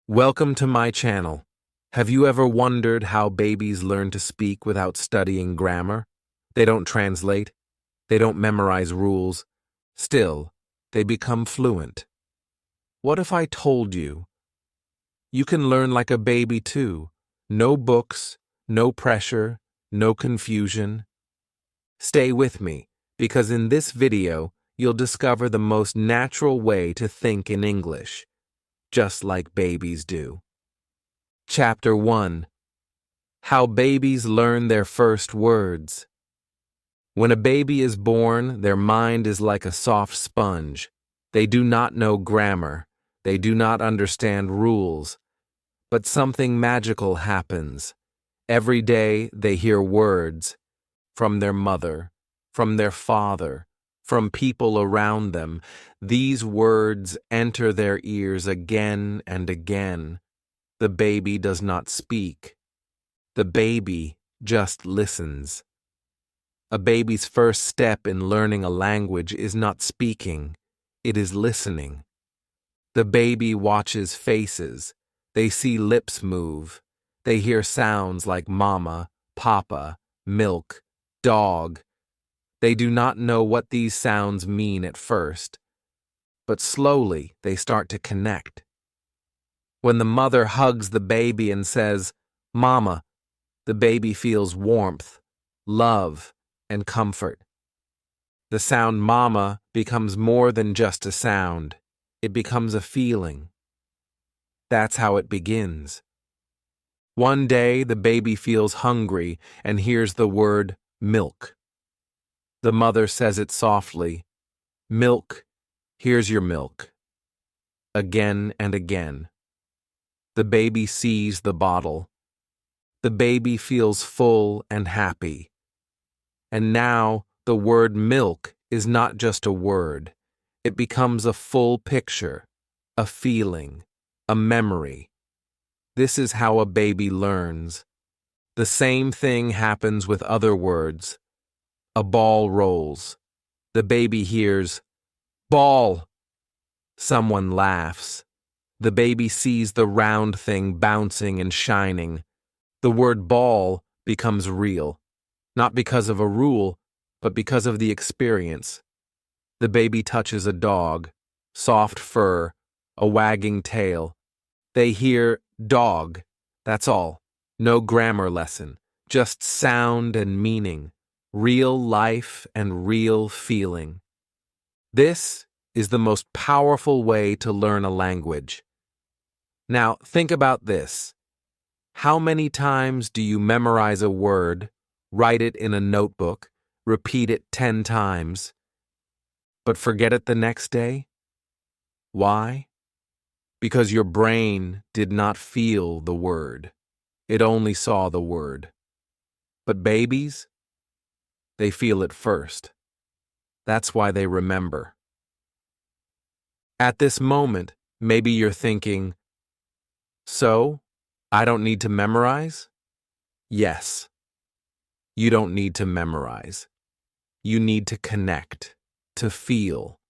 Welcome to my channel. Have you ever wondered how babies learn to speak without studying grammar? They don't translate. They don't memorize rules. Still, they become fluent. What if I told you? You can learn like a baby too. No books, no pressure, no confusion. Stay with me, because in this video, you'll discover the most natural way to think in English, just like babies do. Chapter 1. How babies learn their first words. When a baby is born, their mind is like a soft sponge. They do not know grammar. They do not understand rules. But something magical happens. Every day they hear words from their mother, from their father, from people around them. These words enter their ears again and again. The baby does not speak. The baby just listens. A baby's first step in learning a language is not speaking, it is listening. The baby watches faces. They see lips move. They hear sounds like mama, papa, milk, dog. They do not know what these sounds mean at first, but slowly they start to connect. When the mother hugs the baby and says, "Mama," the baby feels warmth, love, and comfort. The sound mama becomes more than just a sound. It becomes a feeling. That's how it begins. One day, the baby feels hungry and hears the word milk. The mother says it softly, "Milk, here's your milk." Again and again. The baby sees the bottle. The baby feels full and happy. And now the word milk is not just a word. It becomes a full picture, a feeling, a memory. This is how a baby learns. The same thing happens with other words. A ball rolls. The baby hears, "Ball." Someone laughs. The baby sees the round thing bouncing and shining. The word ball becomes real, not because of a rule, but because of the experience. The baby touches a dog, soft fur, a wagging tail. They hear dog, that's all. No grammar lesson, just sound and meaning, real life and real feeling. This is the most powerful way to learn a language. Now, think about this. How many times do you memorize a word, write it in a notebook, repeat it 10 times, but forget it the next day? Why? Because your brain did not feel the word. It only saw the word. But babies, they feel it first. That's why they remember. At this moment, maybe you're thinking, "So, I don't need to memorize?" Yes. You don't need to memorize. You need to connect, to feel,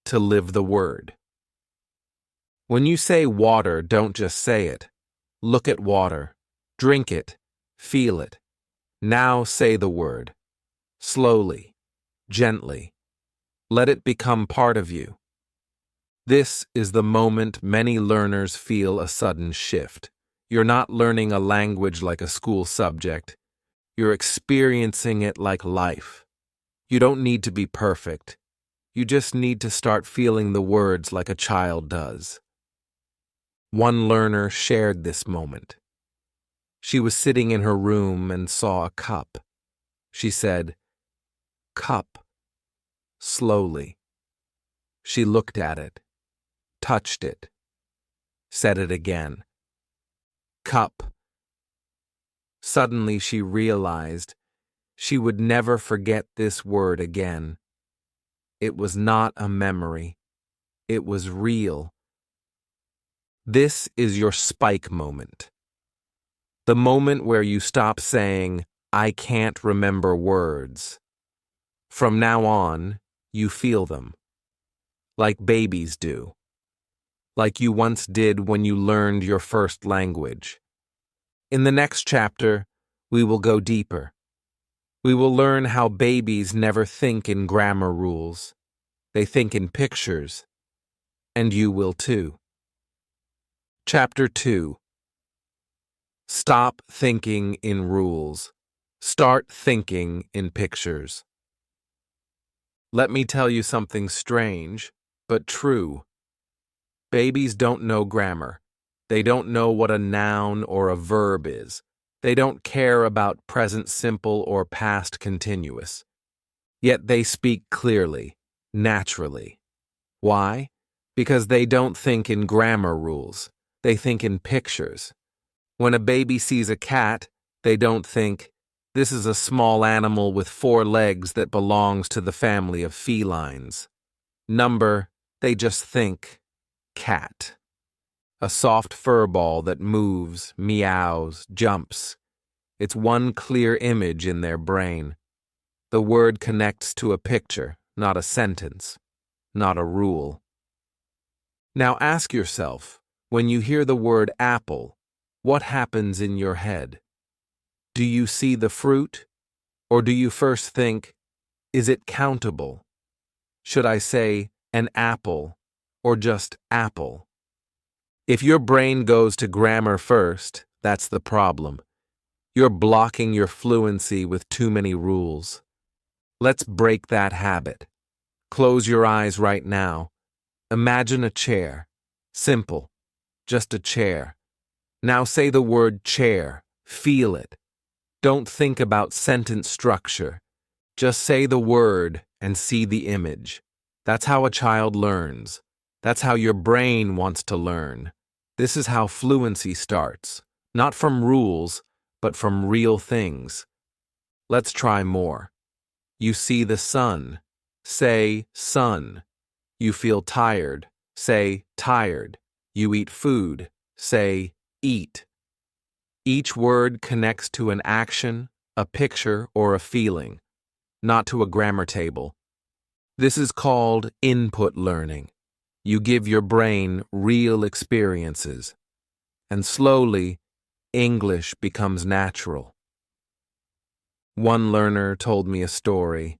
to live the word. When you say water, don't just say it. Look at water. Drink it. Feel it. Now say the word. Slowly. Gently. Let it become part of you. This is the moment many learners feel a sudden shift. You're not learning a language like a school subject. You're experiencing it like life. You don't need to be perfect. You just need to start feeling the words like a child does. One learner shared this moment. She was sitting in her room and saw a cup. She said, "Cup," slowly. She looked at it, touched it, said it again. "Cup." Suddenly she realized she would never forget this word again. It was not a memory. It was real. This is your spike moment. The moment where you stop saying, "I can't remember words." From now on, you feel them, like babies do. like you once did when you learned your first language. In the next chapter, we will go deeper. We will learn how babies never think in grammar rules. They think in pictures, and you will too. Chapter 2. Stop thinking in rules. Start thinking in pictures. Let me tell you something strange, but true. Babies don't know grammar. They don't know what a noun or a verb is. They don't care about present simple or past continuous. Yet they speak clearly, naturally. Why? Because they don't think in grammar rules. They think in pictures. When a baby sees a cat, they don't think, "This is a small animal with 4 legs that belongs to the family of felines." They just think, cat. A soft fur ball that moves, meows, jumps. It's one clear image in their brain. The word connects to a picture, not a sentence, not a rule. Now ask yourself, when you hear the word apple, what happens in your head? Do you see the fruit? Or do you first think, is it countable? Should I say an apple or just apple? If your brain goes to grammar first, that's the problem. You're blocking your fluency with too many rules. Let's break that habit. Close your eyes right now. Imagine a chair. Simple. Just a chair. Now say the word chair. Feel it. Don't think about sentence structure. Just say the word and see the image. That's how a child learns. That's how your brain wants to learn. This is how fluency starts. Not from rules, but from real things. Let's try more. You see the sun. Say sun. You feel tired. Say tired. You eat food. Say eat. Each word connects to an action, a picture, or a feeling, not to a grammar table. This is called input learning. You give your brain real experiences, and slowly, English becomes natural. One learner told me a story.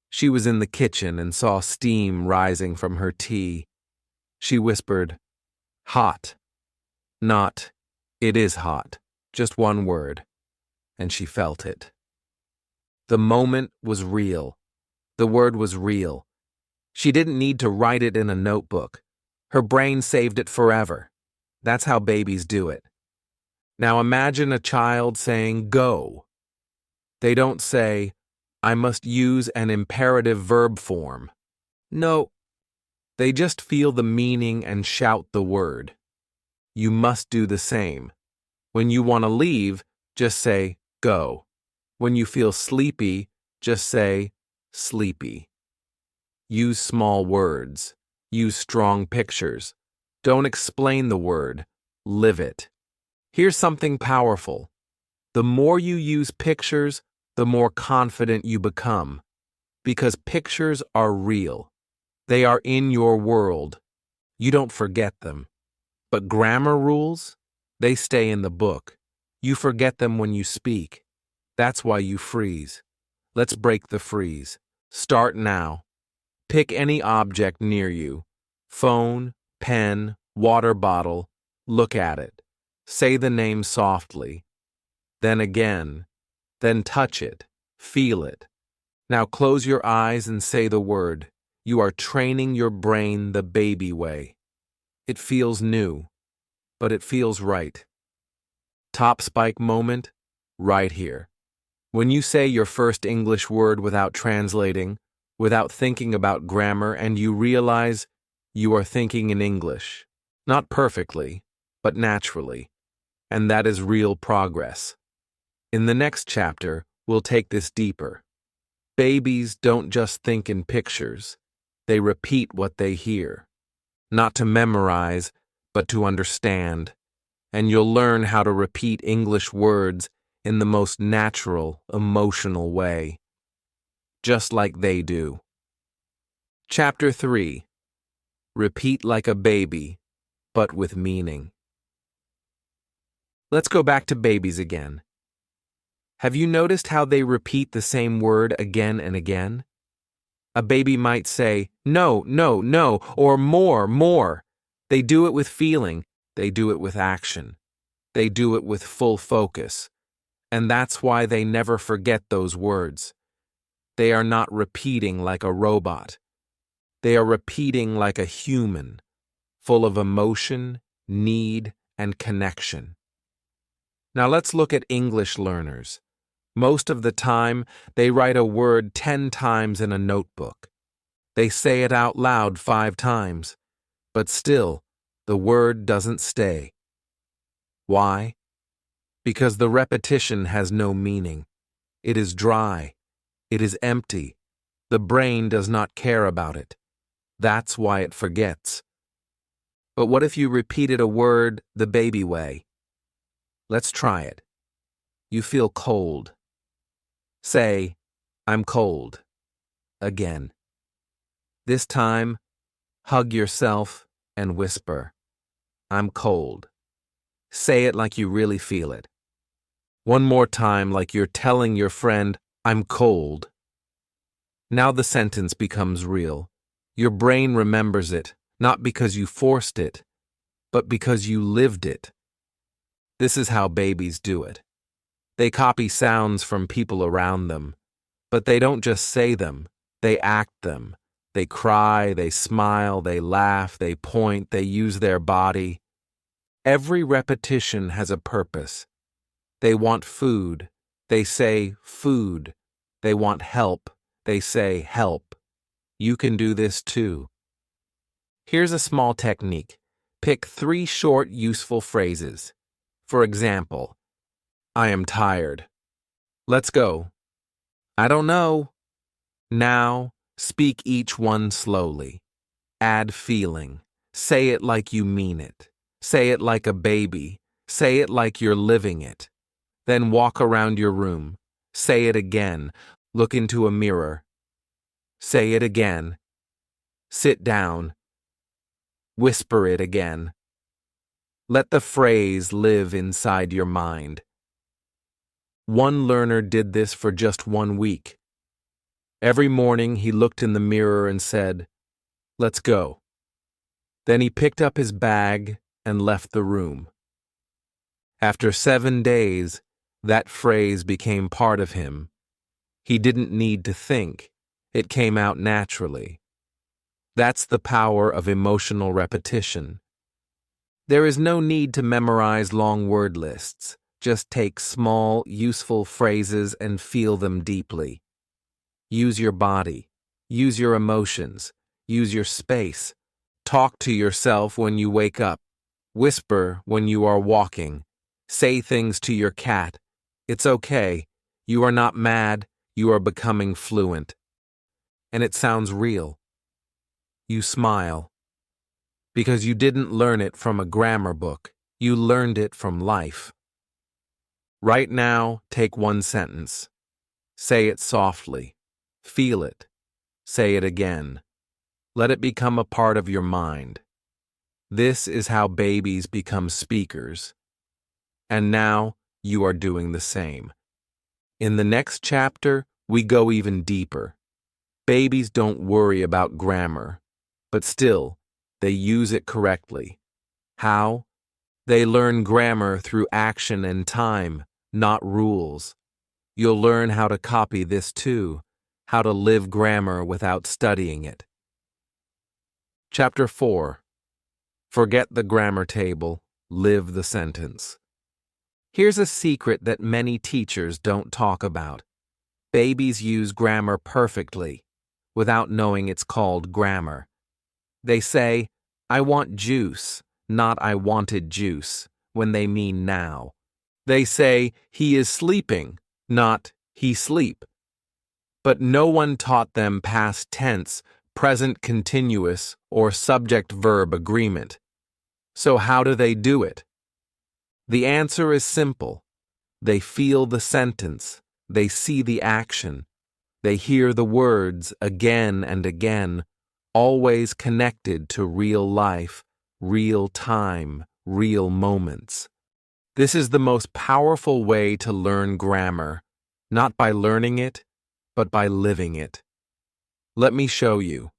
She was in the kitchen and saw steam rising from her tea. She whispered, "Hot." Not, "It is hot." Just one word, and she felt it. The moment was real. The word was real. She didn't need to write it in a notebook. Her brain saved it forever. That's how babies do it. Now imagine a child saying go. They don't say, "I must use an imperative verb form." No, they just feel the meaning and shout the word. You must do the same. When you want to leave, just say, go. When you feel sleepy, just say, sleepy. Use small words. Use strong pictures. Don't explain the word. Live it. Here's something powerful. The more you use pictures, the more confident you become. Because pictures are real. They are in your world. You don't forget them. But grammar rules? They stay in the book. You forget them when you speak. That's why you freeze. Let's break the freeze. Start now. Pick any object near you. Phone, pen, water bottle. Look at it. Say the name softly. Then again. Then touch it. Feel it. Now close your eyes and say the word. You are training your brain the baby way. It feels new, but it feels right. Top spike moment, right here. When you say your first English word without translating, without thinking about grammar, and you realize you are thinking in English. Not perfectly, but naturally. And that is real progress. In the next chapter, we'll take this deeper. Babies don't just think in pictures. They repeat what they hear. Not to memorize, but to understand. And you'll learn how to repeat English words in the most natural, emotional way. Just like they do. Chapter 3. Repeat like a baby. but with meaning. Let's go back to babies again. Have you noticed how they repeat the same word again and again? A baby might say, no, no, no, or more, more. They do it with feeling. They do it with action. They do it with full focus. And that's why they never forget those words. They are not repeating like a robot. They are repeating like a human, full of emotion, need, and connection. Now let's look at English learners. Most of the time, they write a word 10 times in a notebook. They say it out loud 5 times, but still, the word doesn't stay. Why? Because the repetition has no meaning. It is dry. It is empty. The brain does not care about it. That's why it forgets. But what if you repeated a word the baby way? Let's try it. You feel cold. Say, I'm cold. Again. This time, hug yourself and whisper, I'm cold. Say it like you really feel it. One more time, like you're telling your friend, I'm cold. Now the sentence becomes real. Your brain remembers it, not because you forced it, but because you lived it. This is how babies do it. They copy sounds from people around them, but they don't just say them, they act them. They cry, they smile, they laugh, they point, they use their body. Every repetition has a purpose. They want food, they say food. They want help, they say help. You can do this too. Here's a small technique. Pick 3 short, useful phrases. For example, I am tired. Let's go. I don't know. Now, speak each one slowly. Add feeling. Say it like you mean it. Say it like a baby. Say it like you're living it. Then walk around your room. Say it again. Look into a mirror. Say it again. Sit down. Whisper it again. Let the phrase live inside your mind. One learner did this for just 1 week. Every morning he looked in the mirror and said, let's go. Then he picked up his bag and left the room. After 7 days, that phrase became part of him. He didn't need to think. It came out naturally. That's the power of emotional repetition. There is no need to memorize long word lists. Just take small, useful phrases and feel them deeply. Use your body. Use your emotions. Use your space. Talk to yourself when you wake up. Whisper when you are walking. Say things to your cat. It's okay. You are not mad. You are becoming fluent. And it sounds real. You smile. Because you didn't learn it from a grammar book. You learned it from life. Right now, take 1 sentence. Say it softly. Feel it. Say it again. Let it become a part of your mind. This is how babies become speakers. And now, you are doing the same. In the next chapter, we go even deeper. Babies don't worry about grammar, but still, they use it correctly. How? They learn grammar through action and time, not rules. You'll learn how to copy this too, how to live grammar without studying it. Chapter 4. Forget the grammar table, live the sentence. Here's a secret that many teachers don't talk about. Babies use grammar perfectly, without knowing it's called grammar. They say, I want juice, not I wanted juice, when they mean now. They say, he is sleeping, not he sleep. But no one taught them past tense, present continuous, or subject-verb agreement. So how do they do it? The answer is simple. They feel the sentence. They see the action. They hear the words again and again, always connected to real life, real time, real moments. This is the most powerful way to learn grammar, not by learning it, but by living it. Let me show you.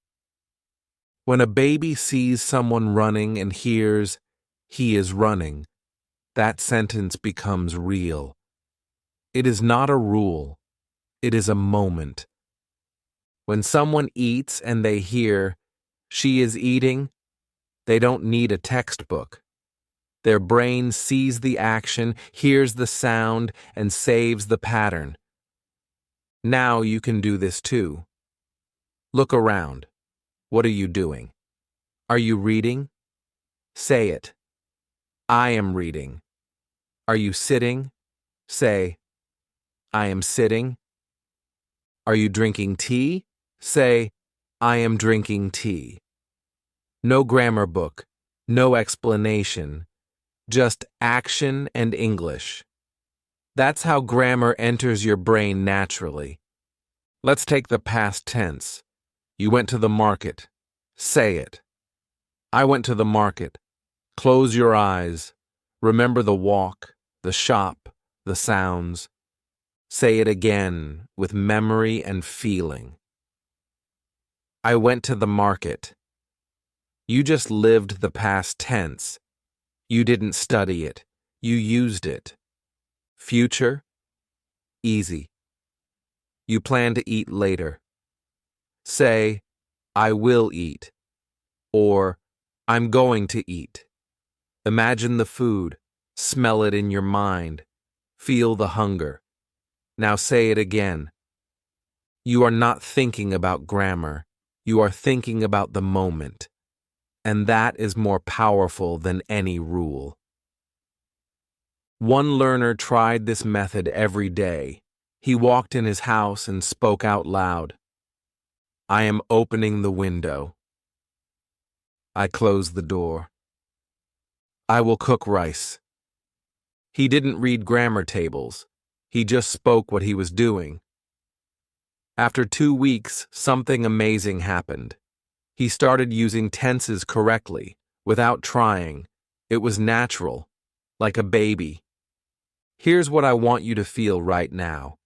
When a baby sees someone running and hears, "He is running," that sentence becomes real. It is not a rule, it is a moment. When someone eats and they hear, "She is eating," they don't need a textbook. Their brain sees the action, hears the sound, and saves the pattern. Now you can do this too. Look around. What are you doing? Are you reading? Say it. I am reading. Are you sitting? Say, I am sitting. Are you drinking tea? Say, I am drinking tea. No grammar book, no explanation, just action and English. That's how grammar enters your brain naturally. Let's take the past tense. You went to the market. Say it. I went to the market. Close your eyes. Remember the walk, the shop, the sounds. Say it again with memory and feeling. I went to the market. You just lived the past tense. You didn't study it. You used it. Future? Easy. You plan to eat later. Say, I will eat, or I'm going to eat. Imagine the food, smell it in your mind, feel the hunger. Now say it again. You are not thinking about grammar, you are thinking about the moment, and that is more powerful than any rule. One learner tried this method every day. He walked in his house and spoke out loud. I am opening the window. I close the door. I will cook rice. He didn't read grammar tables. He just spoke what he was doing. After 2 weeks, something amazing happened. He started using tenses correctly, without trying. It was natural, like a baby. Here's what I want you to feel right now.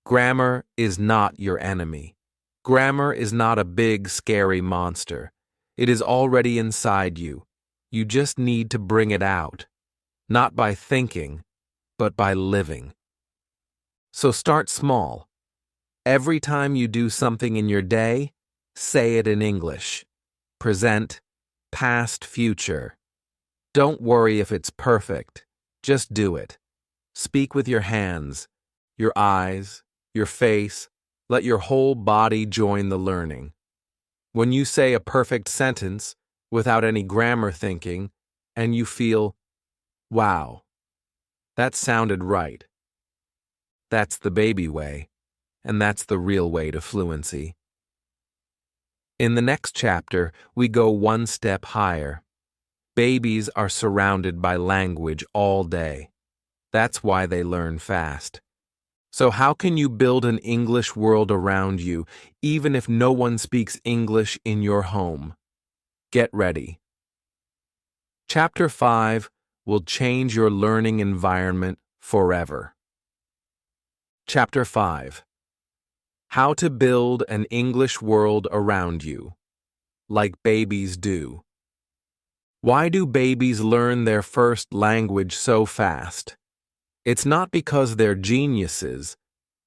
Grammar is not your enemy. Grammar is not a big, scary monster. It is already inside you. You just need to bring it out, not by thinking, but by living. So start small. Every time you do something in your day, say it in English. Present, past, future. Don't worry if it's perfect. Just do it. Speak with your hands, your eyes, your face. Let your whole body join the learning. When you say a perfect sentence without any grammar thinking, and you feel, wow, that sounded right. That's the baby way, and that's the real way to fluency. In the next chapter, we go one step higher. Babies are surrounded by language all day. That's why they learn fast. So how can you build an English world around you, even if no one speaks English in your home? Get ready. Chapter 5 will change your learning environment forever. Chapter 5. How to build an English world around you, like babies do. Why do babies learn their first language so fast? It's not because they're geniuses.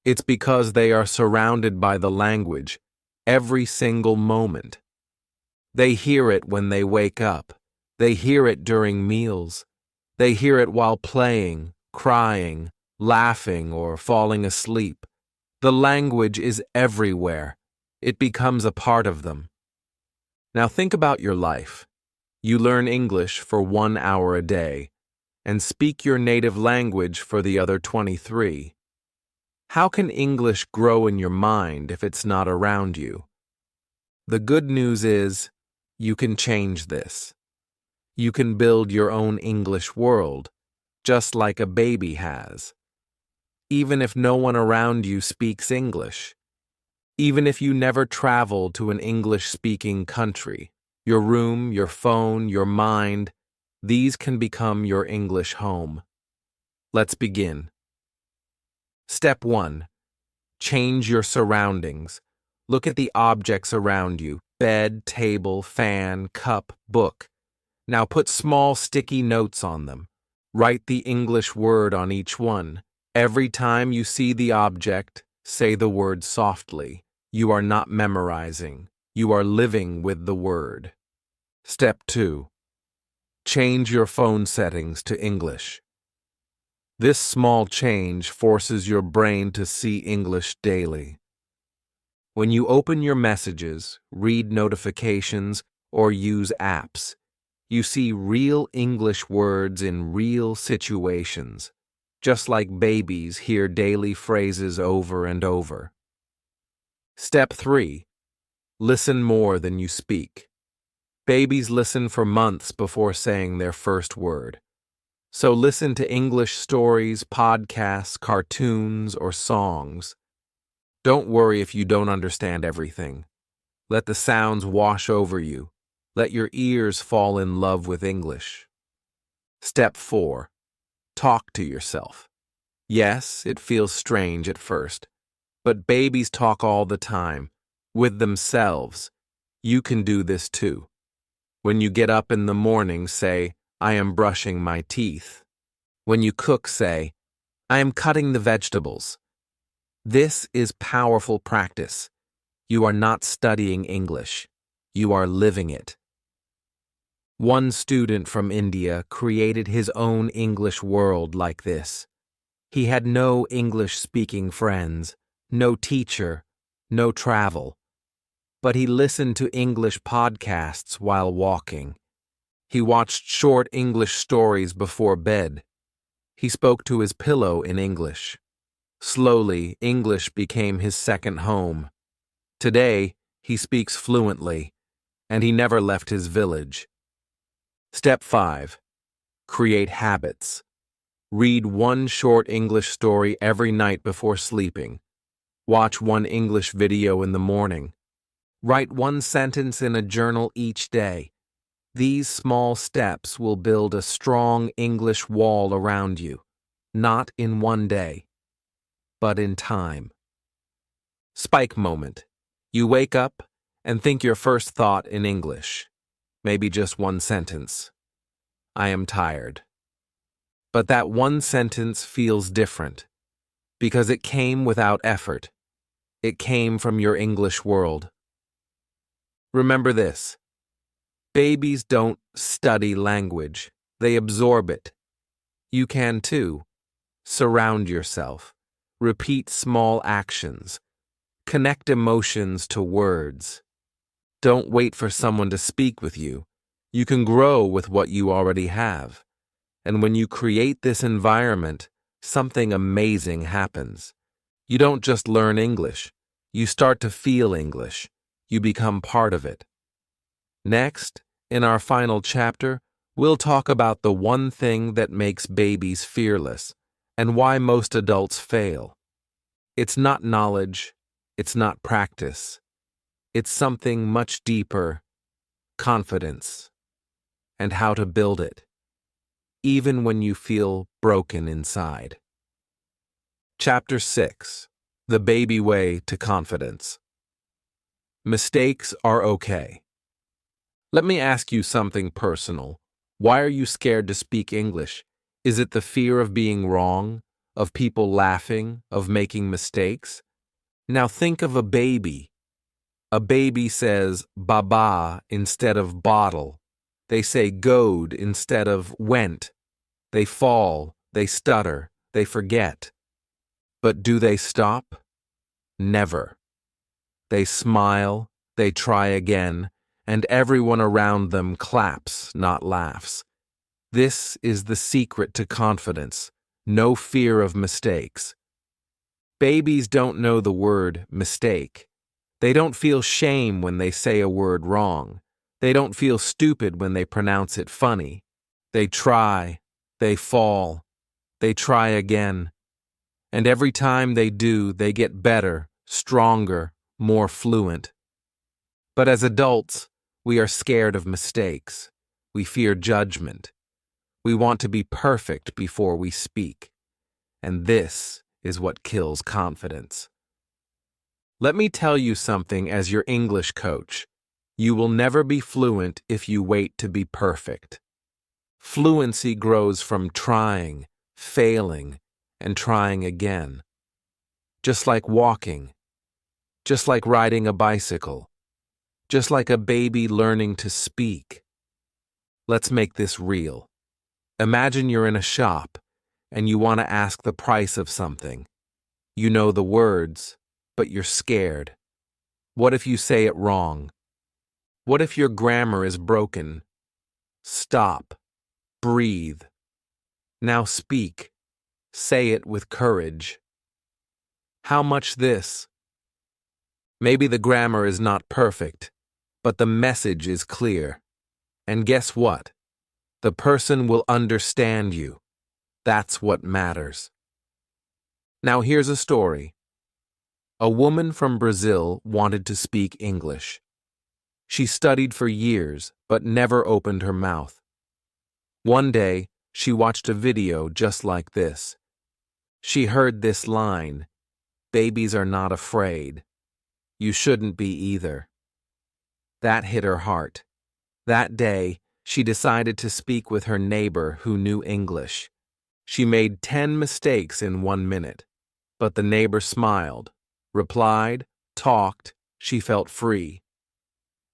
It's because they are surrounded by the language every single moment. They hear it when they wake up. They hear it during meals. They hear it while playing, crying, laughing, or falling asleep. The language is everywhere. It becomes a part of them. Now think about your life. You learn English for 1 hour a day and speak your native language for the other 23. How can English grow in your mind if it's not around you? The good news is, you can change this. You can build your own English world, just like a baby has. Even if no one around you speaks English. Even if you never travel to an English-speaking country. Your room, your phone, your mind, these can become your English home. Let's begin. Step 1. Change your surroundings. Look at the objects around you: bed, table, fan, cup, book. Now put small sticky notes on them. Write the English word on each one. Every time you see the object, say the word softly. You are not memorizing. You are living with the word. Step 2. Change your phone settings to English. This small change forces your brain to see English daily. When you open your messages, read notifications, or use apps, you see real English words in real situations, just like babies hear daily phrases over and over. Step 3. Listen more than you speak. Babies listen for months before saying their first word. So listen to English stories, podcasts, cartoons, or songs. Don't worry if you don't understand everything. Let the sounds wash over you. Let your ears fall in love with English. Step 4. Talk to yourself. Yes, it feels strange at first, but babies talk all the time, with themselves. You can do this too. When you get up in the morning, say, "I am brushing my teeth." When you cook, say, "I am cutting the vegetables." This is powerful practice. You are not studying English. You are living it. One student from India created his own English world like this. He had no English-speaking friends, no teacher, no travel. But he listened to English podcasts while walking. He watched short English stories before bed. He spoke to his pillow in English. Slowly, English became his second home. Today, he speaks fluently, and he never left his village. Step 5. Create habits. Read one short English story every night before sleeping. Watch one English video in the morning. Write one sentence in a journal each day. These small steps will build a strong English wall around you, not in one day, but in time. Spike moment. You wake up and think your first thought in English. Maybe just one sentence. "I am tired." But that one sentence feels different because it came without effort. It came from your English world. Remember this. Babies don't study language. They absorb it. You can too. Surround yourself. Repeat small actions. Connect emotions to words. Don't wait for someone to speak with you. You can grow with what you already have. And when you create this environment, something amazing happens. You don't just learn English. You start to feel English. You become part of it. Next, in our final chapter, we'll talk about the one thing that makes babies fearless and why most adults fail. It's not knowledge. It's not practice. It's something much deeper: confidence, and how to build it, even when you feel broken inside. Chapter 6. The Baby Way to Confidence. Mistakes are okay. Let me ask you something personal. Why are you scared to speak English? Is it the fear of being wrong, of people laughing, of making mistakes? Now think of a baby. A baby says baba instead of bottle. They say goad instead of went. They fall, they stutter, they forget. But do they stop? Never. They smile, they try again, and everyone around them claps, not laughs. This is the secret to confidence: no fear of mistakes. Babies don't know the word mistake. They don't feel shame when they say a word wrong. They don't feel stupid when they pronounce it funny. They try, they fall, they try again. And every time they do, they get better, stronger, more fluent. But as adults, We are scared of mistakes. We fear judgment. We want to be perfect before we speak. And this is what kills confidence. Let me tell you something as your English coach. You will never be fluent if you wait to be perfect. Fluency grows from trying, failing, and trying again. Just like walking. Just like riding a bicycle. Just like a baby learning to speak. Let's make this real. Imagine you're in a shop and you want to ask the price of something. You know the words, but you're scared. What if you say it wrong? What if your grammar is broken? Stop. Breathe. Now speak. Say it with courage. How much this? Maybe the grammar is not perfect, but the message is clear. And guess what? The person will understand you. That's what matters. Now here's a story. A woman from Brazil wanted to speak English. She studied for years, but never opened her mouth. One day, she watched a video just like this. She heard this line, "Babies are not afraid. You shouldn't be either." That hit her heart. That day, she decided to speak with her neighbor who knew English. She made 10 mistakes in 1 minute, but the neighbor smiled, replied, talked, she felt free.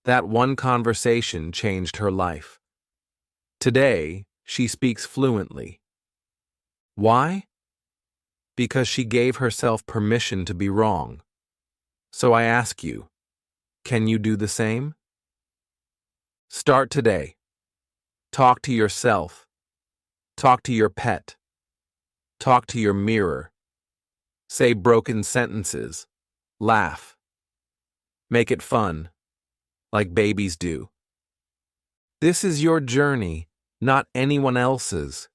That one conversation changed her life. Today, she speaks fluently. Why? Because she gave herself permission to be wrong. So I ask you, can you do the same? Start today. Talk to yourself. Talk to your pet. Talk to your mirror. Say broken sentences. Laugh. Make it fun, like babies do. This is your journey, not anyone else's.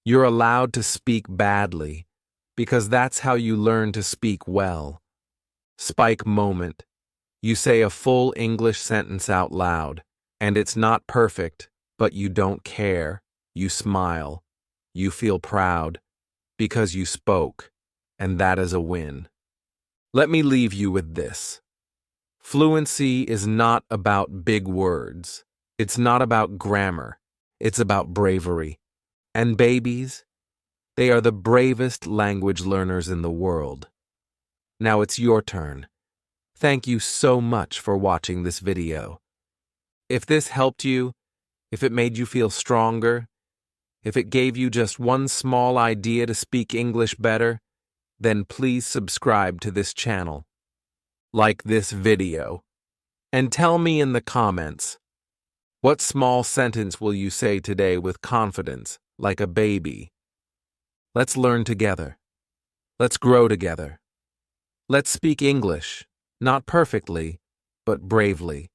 You're allowed to speak badly, because that's how you learn to speak well. Spike moment. You say a full English sentence out loud, and it's not perfect, but you don't care. You smile. You feel proud, because you spoke, and that is a win. Let me leave you with this. Fluency is not about big words. It's not about grammar. It's about bravery. And babies, they are the bravest language learners in the world. Now it's your turn. Thank you so much for watching this video. If this helped you, if it made you feel stronger, if it gave you just one small idea to speak English better, then please subscribe to this channel. Like this video. And tell me in the comments, what small sentence will you say today with confidence, like a baby? Let's learn together. Let's grow together. Let's speak English, not perfectly, but bravely.